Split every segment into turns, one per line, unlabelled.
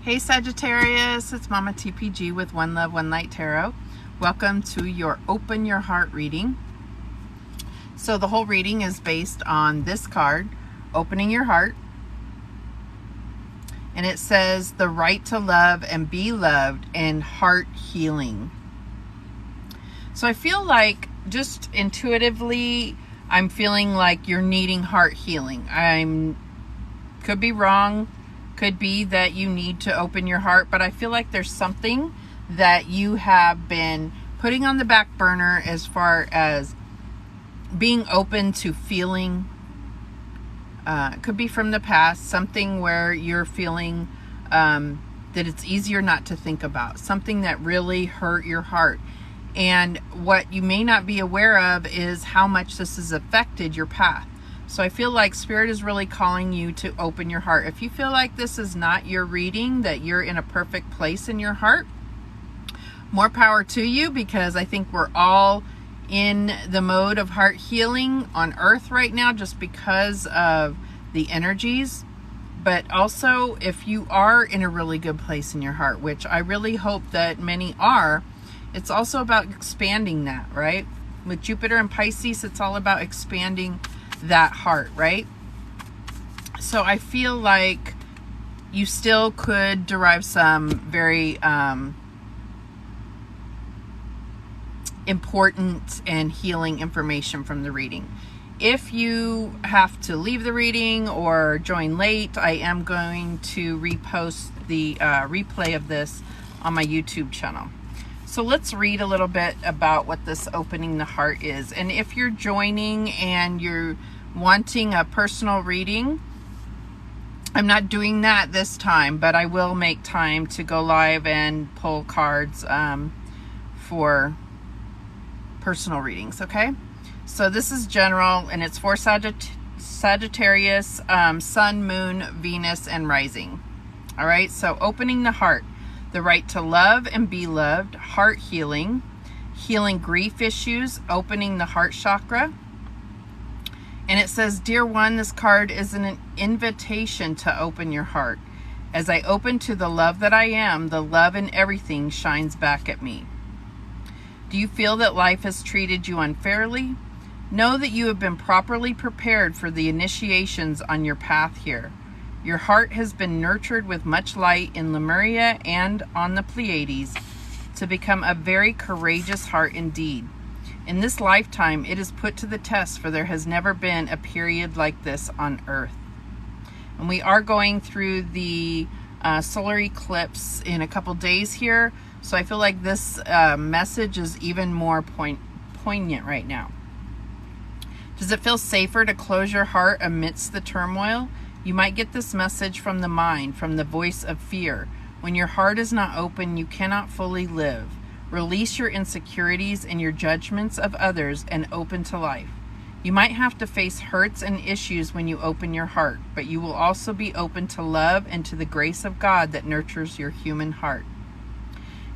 Hey Sagittarius, it's Mama TPG with One Love, One Light Tarot. Welcome to your Open Your Heart reading. So the whole reading is based on this card, Opening Your Heart. And it says the right to love and be loved and heart healing. So I feel like just intuitively, I'm feeling like you're needing heart healing. Could be wrong. Could be that you need to open your heart, but I feel like there's something that you have been putting on the back burner as far as being open to feeling. Could be from the past, something where you're feeling that it's easier not to think about, something that really hurt your heart. And what you may not be aware of is how much this has affected your path. So I feel like Spirit is really calling you to open your heart. If you feel like this is not your reading, that you're in a perfect place in your heart, more power to you, because I think we're all in the mode of heart healing on earth right now just because of the energies. But also, if you are in a really good place in your heart, which I really hope that many are, it's also about expanding that, right? With Jupiter and Pisces, it's all about expanding that heart, right? So I feel like you still could derive some very important and healing information from the reading. If you have to leave the reading or join late, I am going to repost the replay of this on my YouTube channel. So let's read a little bit about what this opening the heart is. And if you're joining and you're wanting a personal reading, I'm not doing that this time, but I will make time to go live and pull cards for personal readings, okay? So this is general, and it's for Sagittarius, Sun, Moon, Venus, and Rising. All right, so opening the heart. The right to love and be loved, heart healing, healing grief issues, opening the heart chakra. And it says, Dear One, this card is an invitation to open your heart. As I open to the love that I am, the love in everything shines back at me. Do you feel that life has treated you unfairly? Know that you have been properly prepared for the initiations on your path here. Your heart has been nurtured with much light in Lemuria and on the Pleiades to become a very courageous heart indeed. In this lifetime, it is put to the test, for there has never been a period like this on Earth. And we are going through the solar eclipse in a couple days here, so I feel like this message is even more poignant right now. Does it feel safer to close your heart amidst the turmoil? You might get this message from the mind, from the voice of fear. When your heart is not open, you cannot fully live. Release your insecurities and your judgments of others and open to life. You might have to face hurts and issues when you open your heart, but you will also be open to love and to the grace of God that nurtures your human heart.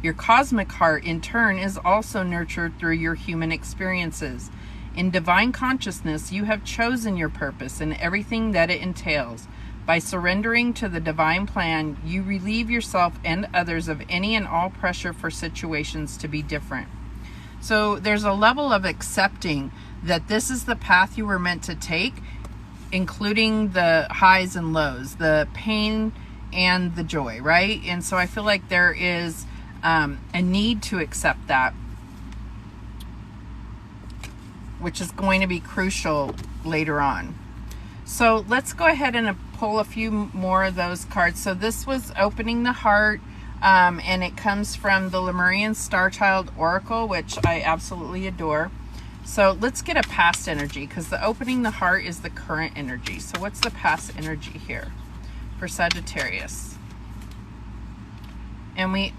Your cosmic heart, in turn, is also nurtured through your human experiences. In divine consciousness, you have chosen your purpose and everything that it entails. By surrendering to the divine plan, you relieve yourself and others of any and all pressure for situations to be different. So there's a level of accepting that this is the path you were meant to take, including the highs and lows, the pain and the joy, right? And so I feel like there is a need to accept that, which is going to be crucial later on. So let's go ahead and pull a few more of those cards. So this was opening the heart, and it comes from the Lemurian Starchild Oracle, which I absolutely adore. So let's get a past energy, because the opening the heart is the current energy. So what's the past energy here for Sagittarius? And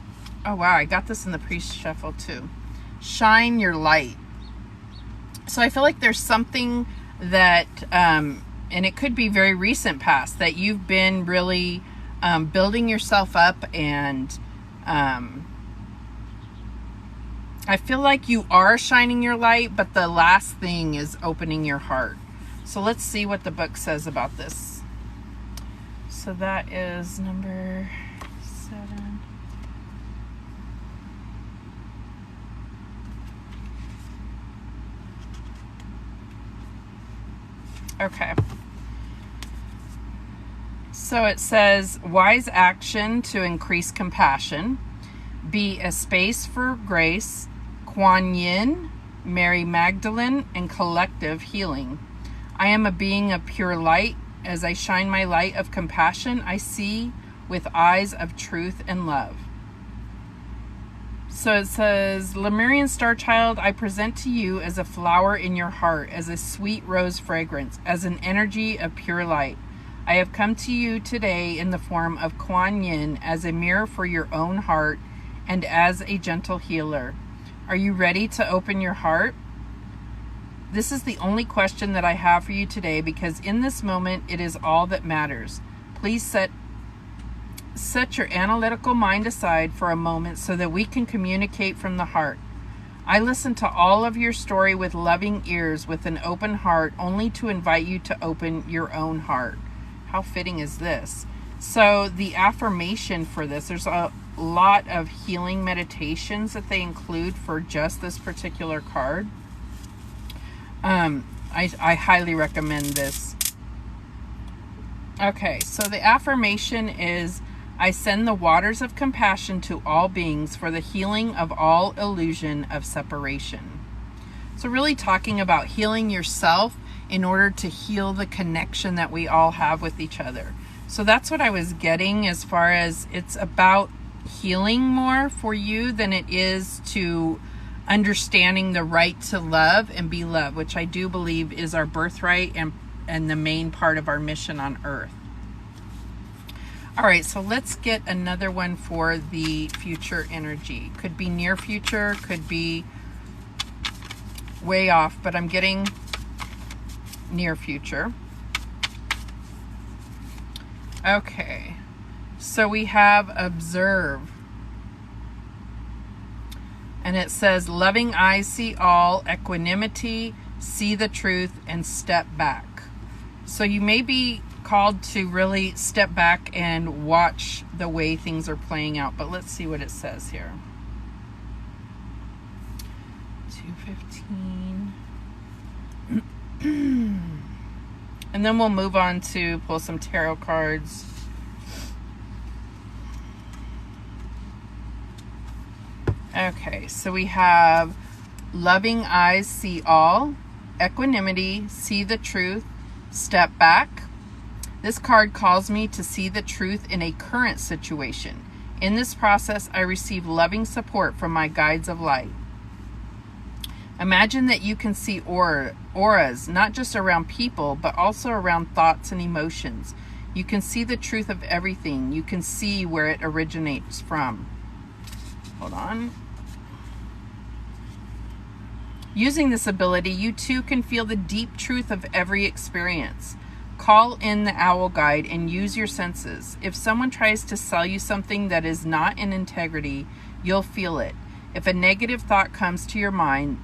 oh wow, I got this in the pre-shuffle too. Shine your light. So I feel like there's something that, and it could be very recent past, that you've been really building yourself up, and I feel like you are shining your light, but the last thing is opening your heart. So let's see what the book says about this. So that is number 7. Okay. So it says, wise action to increase compassion. Be a space for grace. Kuan Yin, Mary Magdalene, and collective healing. I am a being of pure light. As I shine my light of compassion, I see with eyes of truth and love. So it says, Lemurian Starchild, I present to you as a flower in your heart, as a sweet rose fragrance, as an energy of pure light. I have come to you today in the form of Kuan Yin, as a mirror for your own heart and as a gentle healer. Are you ready to open your heart? This is the only question that I have for you today, because in this moment, it is all that matters. Please set your analytical mind aside for a moment so that we can communicate from the heart. I listen to all of your story with loving ears, with an open heart, only to invite you to open your own heart. How fitting is this? So the affirmation for this, there's a lot of healing meditations that they include for just this particular card. I highly recommend this. Okay, so the affirmation is, I send the waters of compassion to all beings for the healing of all illusion of separation. So really talking about healing yourself in order to heal the connection that we all have with each other. So that's what I was getting, as far as it's about healing more for you than it is to understanding the right to love and be loved, which I do believe is our birthright and the main part of our mission on earth. All right, so let's get another one for the future energy. Could be near future, could be way off, but I'm getting near future. Okay, so we have observe. And it says, loving eyes see all, equanimity, see the truth, and step back. So you may be called to really step back and watch the way things are playing out. But let's see what it says here. 215. And then we'll move on to pull some tarot cards. Okay, so we have loving eyes see all, equanimity, see the truth, step back. This card calls me to see the truth in a current situation. In this process, I receive loving support from my guides of light. Imagine that you can see auras, not just around people, but also around thoughts and emotions. You can see the truth of everything. You can see where it originates from. Hold on. Using this ability, you too can feel the deep truth of every experience. Call in the owl guide and use your senses. If someone tries to sell you something that is not in integrity, you'll feel it. If a negative thought comes to your mind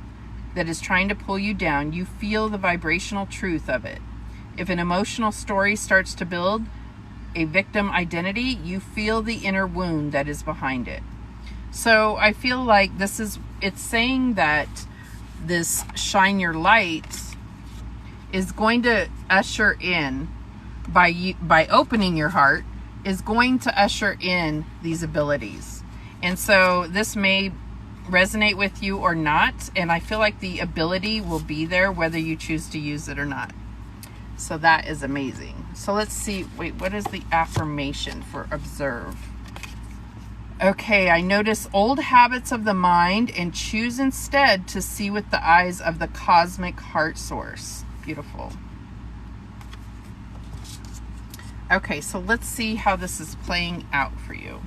that is trying to pull you down, you feel the vibrational truth of it. If an emotional story starts to build a victim identity, you feel the inner wound that is behind it. So I feel like it's saying that this shine your light is going to usher in, by opening your heart, is going to usher in these abilities. And so this may resonate with you or not, and I feel like the ability will be there whether you choose to use it or not. So that is amazing. So let's see, what is the affirmation for observe? Okay, I notice old habits of the mind and choose instead to see with the eyes of the cosmic heart source. Beautiful. Okay, so let's see how this is playing out for you.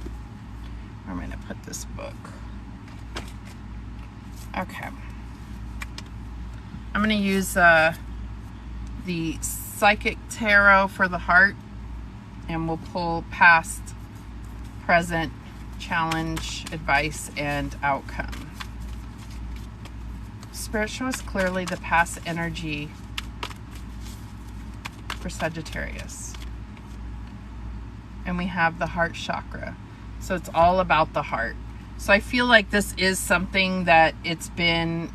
I'm going to put this book. Okay. I'm going to use the Psychic Tarot for the heart, and we'll pull past, present, challenge, advice, and outcome. Spirit, show us clearly the past energy for Sagittarius. And we have the heart chakra. So it's all about the heart. So I feel like this is something that it's been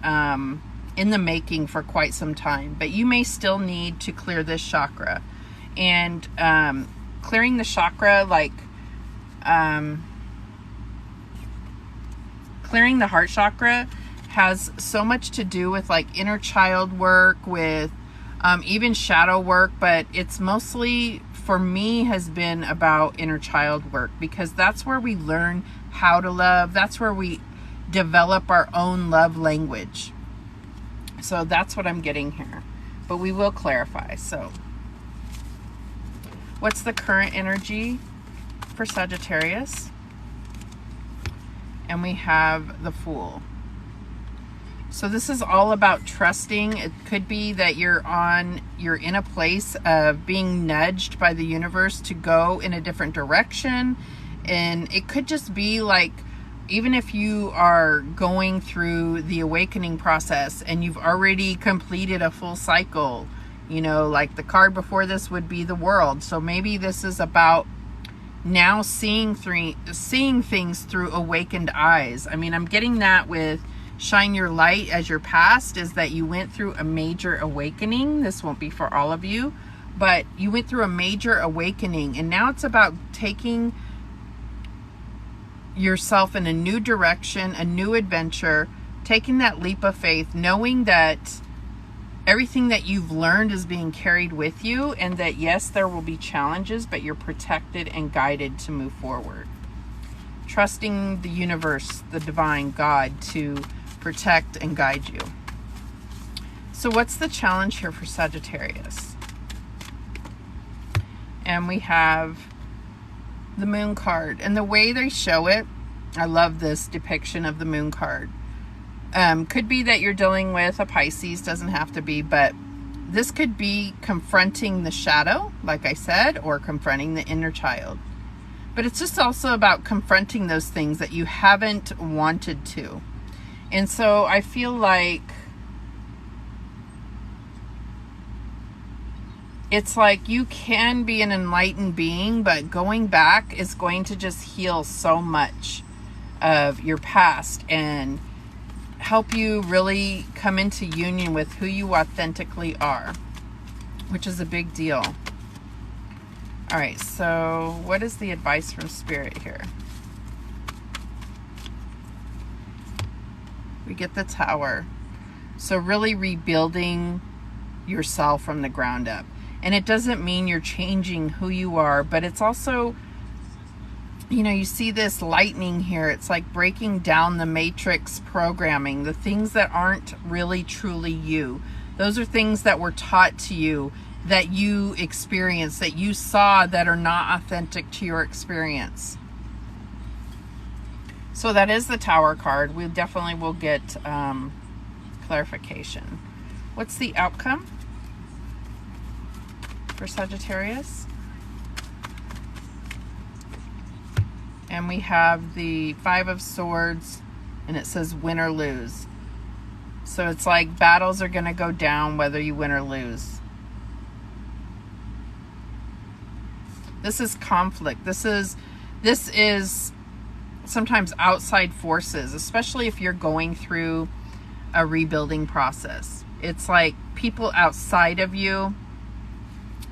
in the making for quite some time, but you may still need to clear this chakra. And clearing the chakra, like clearing the heart chakra has so much to do with like inner child work, with even shadow work, but it's mostly, for me, has been about inner child work, because that's where we learn how to love. That's where we develop our own love language. So that's what I'm getting here, but we will clarify. So what's the current energy for Sagittarius? And we have the Fool. So this is all about trusting. It could be that you're in a place of being nudged by the universe to go in a different direction. And it could just be like, even if you are going through the awakening process and you've already completed a full cycle, you know, like the card before this would be the World. So maybe this is about now seeing things through awakened eyes. I mean, I'm getting that with shine your light as your past, is that you went through a major awakening. This won't be for all of you, but you went through a major awakening, and now it's about taking yourself in a new direction, a new adventure, taking that leap of faith, knowing that everything that you've learned is being carried with you, and that yes, there will be challenges, but you're protected and guided to move forward. Trusting the universe, the divine God, to protect and guide you. So what's the challenge here for Sagittarius? And we have the Moon card, and the way they show it, I love this depiction of the Moon card. Could be that you're dealing with a Pisces, doesn't have to be, but this could be confronting the shadow, like I said, or confronting the inner child. But it's just also about confronting those things that you haven't wanted to. And so I feel like it's like you can be an enlightened being, but going back is going to just heal so much of your past and help you really come into union with who you authentically are, which is a big deal. All right, so what is the advice from Spirit here? We get the Tower. So really rebuilding yourself from the ground up. And it doesn't mean you're changing who you are, but it's also, you know, you see this lightning here. It's like breaking down the matrix programming, the things that aren't really truly you. Those are things that were taught to you, that you experienced, that you saw, that are not authentic to your experience. So that is the Tower card. We definitely will get clarification. What's the outcome for Sagittarius? And we have the Five of Swords, and it says win or lose. So it's like battles are going to go down whether you win or lose. This is conflict. This is sometimes outside forces, especially if you're going through a rebuilding process. It's like people outside of you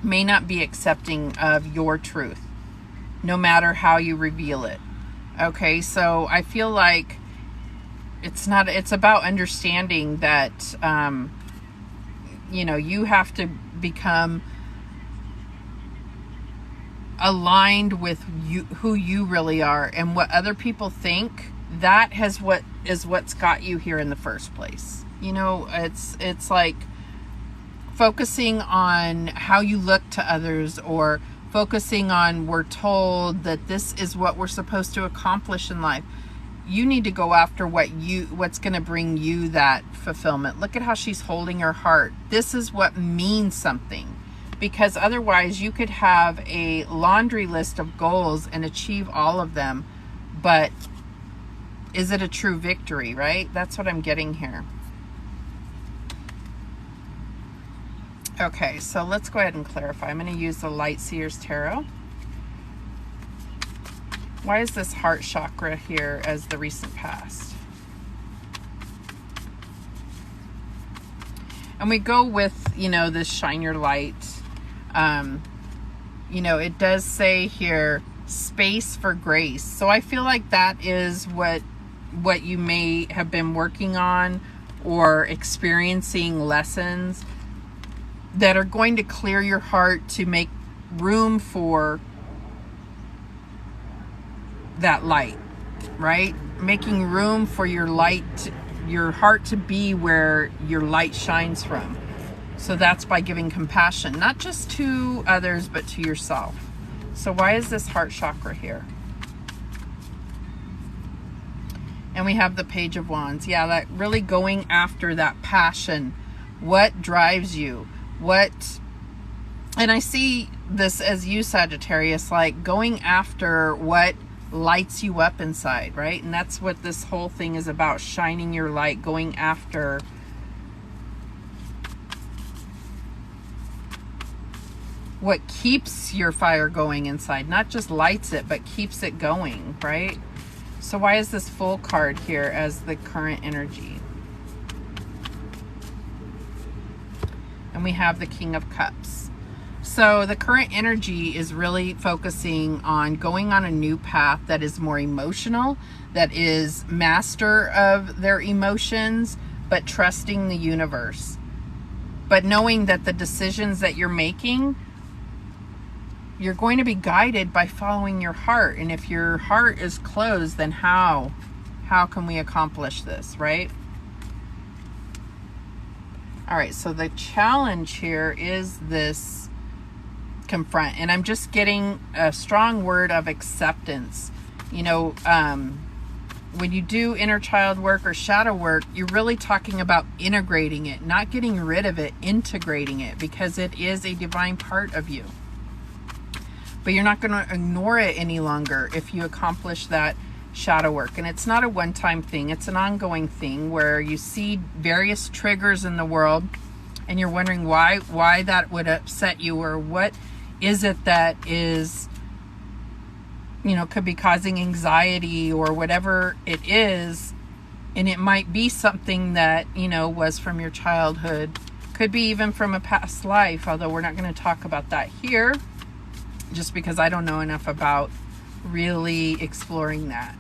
may not be accepting of your truth, no matter how you reveal it. Okay, so I feel like it's about understanding that, you know, you have to become aligned with you, who you really are, and what other people think. That is what's got you here in the first place. You know, it's like focusing on how you look to others, or focusing on, we're told that this is what we're supposed to accomplish in life. You need to go after what's going to bring you that fulfillment. Look at how she's holding her heart. This is what means something. Because otherwise you could have a laundry list of goals and achieve all of them, but is it a true victory, right? That's what I'm getting here. Okay, so let's go ahead and clarify. I'm going to use the Light Seer's Tarot. Why is this heart chakra here as the recent past? And we go with, you know, this shine your light. You know, it does say here, space for grace. So I feel like that is what you may have been working on or experiencing lessons that are going to clear your heart to make room for that light, right? Making room for your light, your heart to be where your light shines from. So that's by giving compassion, not just to others, but to yourself. So why is this heart chakra here? And we have the Page of Wands. Yeah, that really going after that passion. What drives you? And I see this as you, Sagittarius, like going after what lights you up inside, right? And that's what this whole thing is about, shining your light, going after what keeps your fire going inside, not just lights it, but keeps it going, right? So why is this Fool card here as the current energy? And we have the King of Cups. So the current energy is really focusing on going on a new path that is more emotional, that is master of their emotions, but trusting the universe. But knowing that the decisions that you're making, you're going to be guided by following your heart. And if your heart is closed, then how can we accomplish this, right? All right, so the challenge here is this confront. And I'm just getting a strong word of acceptance. You know, when you do inner child work or shadow work, you're really talking about integrating it, not getting rid of it, integrating it, because it is a divine part of you. But you're not going to ignore it any longer if you accomplish that shadow work. And it's not a one-time thing. It's an ongoing thing where you see various triggers in the world and you're wondering why that would upset you, or what is it that is, you know, could be causing anxiety or whatever it is. And it might be something that, you know, was from your childhood. Could be even from a past life, although we're not going to talk about that here, just because I don't know enough about really exploring that.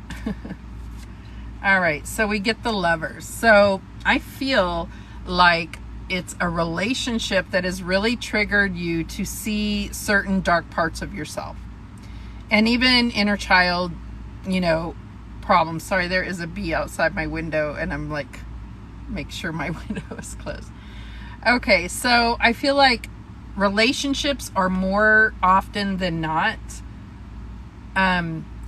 All right, so we get the Lovers. So I feel like it's a relationship that has really triggered you to see certain dark parts of yourself. And even inner child, you know, problems. Sorry, there is a bee outside my window and I'm like, make sure my window is closed. Okay, so I feel like relationships are more often than not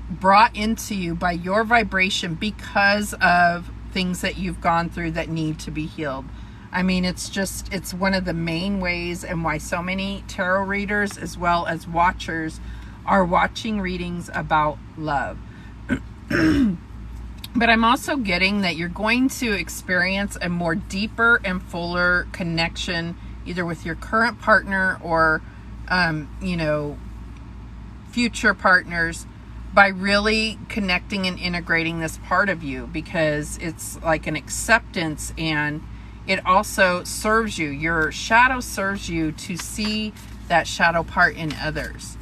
brought into you by your vibration because of things that you've gone through that need to be healed. I mean, it's one of the main ways and why so many tarot readers as well as watchers are watching readings about love. But I'm also getting that you're going to experience a more deeper and fuller connection either with your current partner or, you know, future partners by really connecting and integrating this part of you, because it's like an acceptance, and it also serves you. Your shadow serves you to see that shadow part in others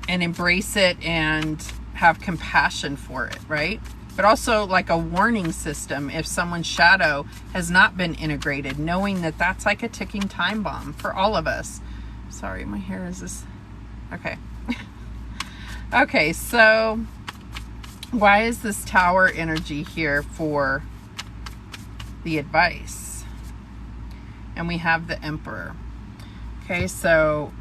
and embrace it and have compassion for it, right? But also like a warning system if someone's shadow has not been integrated, knowing that that's like a ticking time bomb for all of us. Sorry, my hair is this. Okay. Okay, so why is this Tower energy here for the advice? And we have the Emperor. Okay, so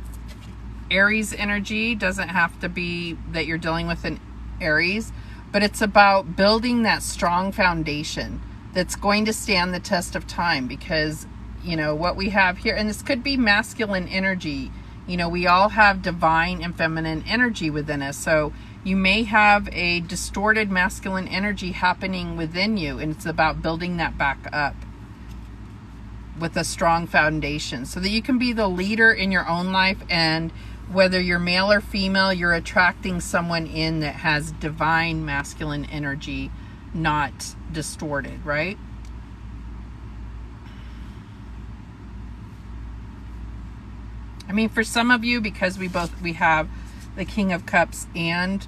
Aries energy doesn't have to be that you're dealing with an Aries, but it's about building that strong foundation that's going to stand the test of time, because, you know, what we have here, and this could be masculine energy. You know, we all have divine and feminine energy within us. So you may have a distorted masculine energy happening within you, and it's about building that back up with a strong foundation so that you can be the leader in your own life and whether you're male or female, you're attracting someone in that has divine masculine energy, not distorted, right? I mean, for some of you, because we have the King of Cups and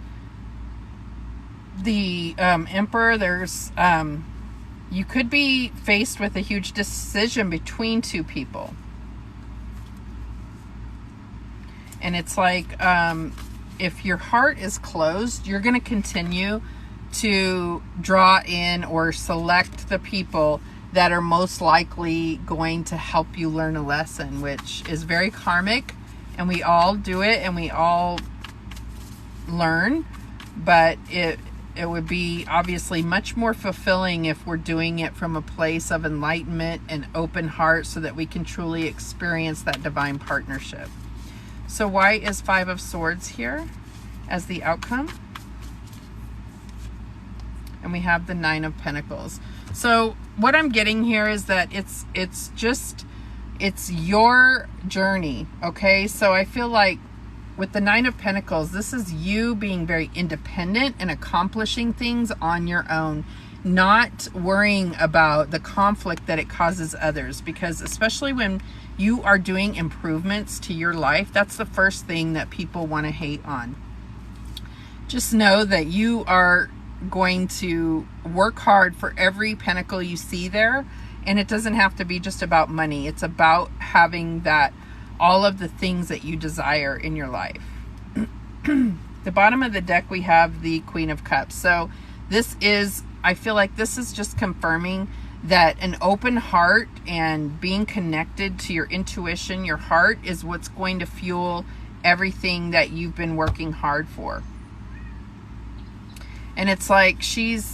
the Emperor, there's you could be faced with a huge decision between two people. And it's like, if your heart is closed, you're going to continue to draw in or select the people that are most likely going to help you learn a lesson, which is very karmic, and we all do it and we all learn, but it would be obviously much more fulfilling if we're doing it from a place of enlightenment and open heart so that we can truly experience that divine partnership. So why is Five of Swords here as the outcome? And we have the Nine of Pentacles. So what I'm getting here is that it's your journey, okay? So I feel like with the Nine of Pentacles, this is you being very independent and accomplishing things on your own, not worrying about the conflict that it causes others, because especially when you are doing improvements to your life, that's the first thing that people want to hate on. Just know that you are going to work hard for every pentacle you see there, and it doesn't have to be just about money. It's about having that, all of the things that you desire in your life. The bottom of the deck, we have the Queen of Cups. So this is, I feel like this is just confirming that an open heart and being connected to your intuition, your heart, is what's going to fuel everything that you've been working hard for. And it's like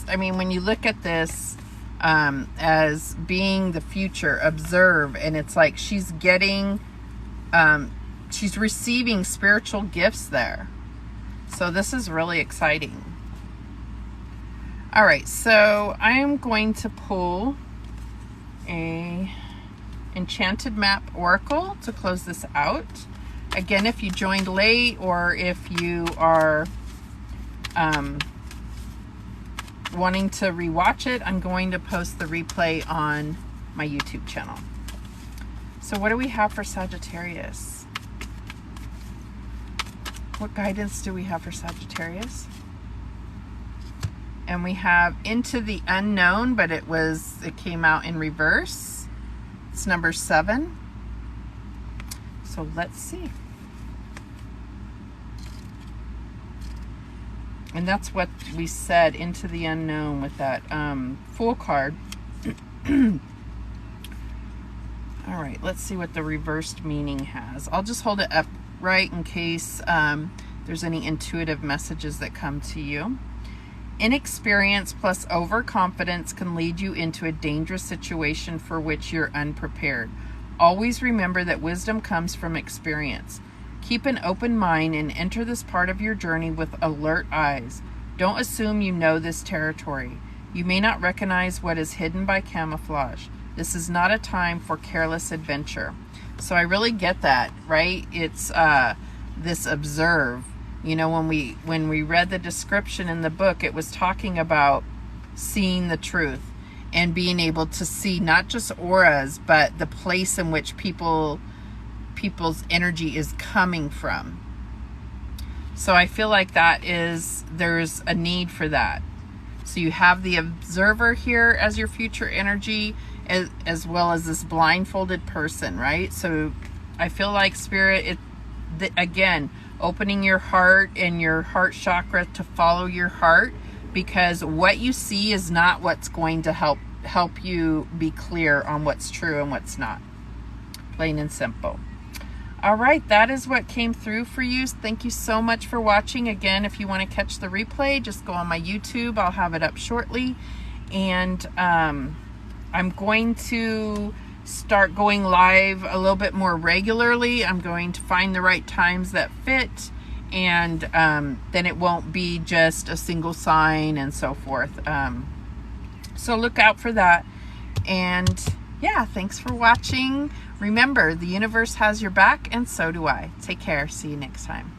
I mean, when you look at this as being the future, observe, and it's like she's getting, she's receiving spiritual gifts there. So this is really exciting. All right, so I am going to pull a Enchanted Map Oracle to close this out. Again, if you joined late or if you are wanting to rewatch it, I'm going to post the replay on my YouTube channel. So what do we have for Sagittarius? What guidance do we have for Sagittarius? And we have Into the Unknown, but it came out in reverse. It's number 7. So let's see. And that's what we said, Into the Unknown, with that Fool card. All right, let's see what the reversed meaning has. I'll just hold it upright in case there's any intuitive messages that come to you. Inexperience plus overconfidence can lead you into a dangerous situation for which you're unprepared. Always remember that wisdom comes from experience. Keep an open mind and enter this part of your journey with alert eyes. Don't assume you know this territory. You may not recognize what is hidden by camouflage. This is not a time for careless adventure. So I really get that, right? It's this observe. You know, when we read the description in the book, it was talking about seeing the truth and being able to see not just auras, but the place in which people's energy is coming from. So I feel like there's a need for that. So you have the observer here as your future energy, as well as this blindfolded person, right? So I feel like Spirit, again, opening your heart and your heart chakra to follow your heart, because what you see is not what's going to help you be clear on what's true and what's not. Plain and simple. All right, that is what came through for you. Thank you so much for watching. Again, if you want to catch the replay, just go on my YouTube. I'll have it up shortly. And I'm going to start going live a little bit more regularly. I'm going to find the right times that fit, and then it won't be just a single sign and so forth. So look out for that. And yeah, thanks for watching. Remember, the universe has your back, and so do I. Take care. See you next time.